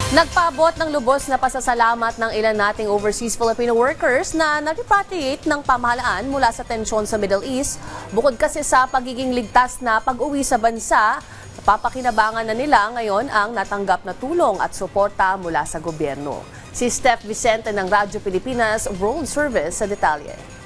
Nagpaabot ng lubos na pasasalamat ng ilan nating overseas Filipino workers na nag-repatriate ng pamahalaan mula sa tensyon sa Middle East. Bukod kasi sa pagiging ligtas na pag-uwi sa bansa, napapakinabangan na nila ngayon ang natanggap na tulong at suporta mula sa gobyerno. Si Steph Vicente ng Radyo Pilipinas World Service sa detalye.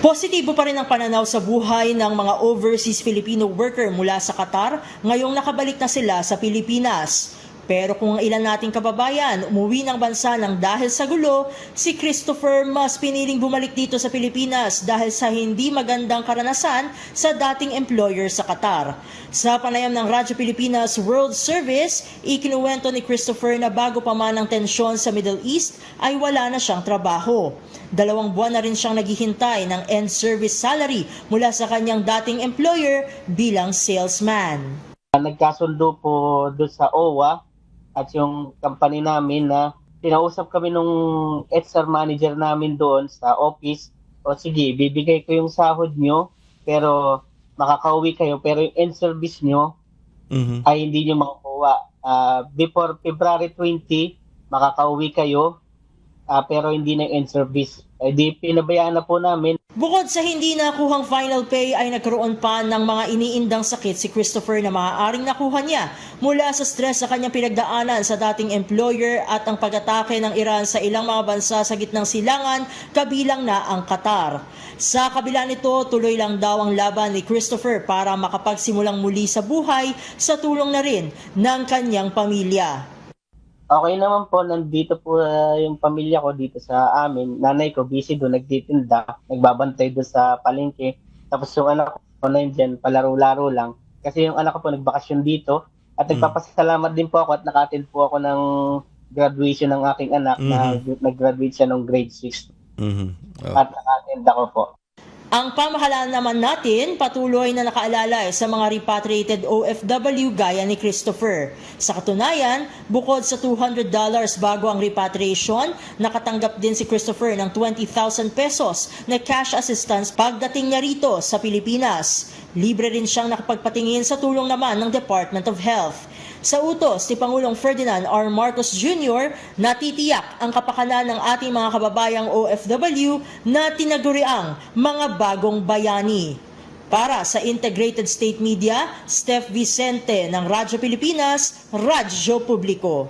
Positibo pa rin ang pananaw sa buhay ng mga overseas Filipino worker mula sa Qatar ngayong nakabalik na sila sa Pilipinas. Pero kung ang ilan nating kababayan umuwi ng bansa ng dahil sa gulo, si Christopher mas piniling bumalik dito sa Pilipinas dahil sa hindi magandang karanasan sa dating employer sa Qatar. Sa panayam ng Radyo Pilipinas World Service, ikinuwento ni Christopher na bago pa man ang tensyon sa Middle East ay wala na siyang trabaho. 2 buwan na rin siyang naghihintay ng end service salary mula sa kanyang dating employer bilang salesman. Nagkasundo po doon sa OWA at yung company namin na tinausap kami nung HR manager namin doon sa office. O sige, bibigay ko yung sahod nyo pero makakauwi kayo pero yung end service nyo ay hindi nyo makukuha. Before February 20, makakauwi kayo pero hindi na yung end service. Di pinabayaan na po namin. Bukod sa hindi nakuhang final pay ay nagkaroon pa ng mga iniindang sakit si Christopher na maaaring nakuha niya mula sa stress sa kanyang pinagdaanan sa dating employer at ang pag-atake ng Iran sa ilang mga bansa sa gitnang silangan, kabilang na ang Qatar. Sa kabila nito, tuloy lang daw ang laban ni Christopher para makapagsimulang muli sa buhay sa tulong na rin ng kanyang pamilya. Okay naman po, nandito po yung pamilya ko dito sa amin. Nanay ko busy doon, nagtitinda, nagbabantay doon sa palengke. Tapos yung anak ko na dyan, palaro-laro lang. Kasi yung anak ko po nagbakasyon dito. At nagpapasalamat din po ako at naka-attend po ako ng graduation ng aking anak na nag-graduate siya ng grade 6. At naka-attend ako po. Ang pamahalaan naman natin patuloy na nakaalalay sa mga repatriated OFW gaya ni Christopher. Sa katunayan, bukod sa $200 bago ang repatriation, nakatanggap din si Christopher ng 20,000 pesos na cash assistance pagdating niya rito sa Pilipinas. Libre rin siyang nakapagpatingin sa tulong naman ng Department of Health. Sa utos ni Pangulong Ferdinand R. Marcos Jr., natitiyak ang kapakanan ng ating mga kababayang OFW na tinaguriang mga bagong bayani. Para sa Integrated State Media, Steph Vicente ng Radyo Pilipinas, Radyo Publiko.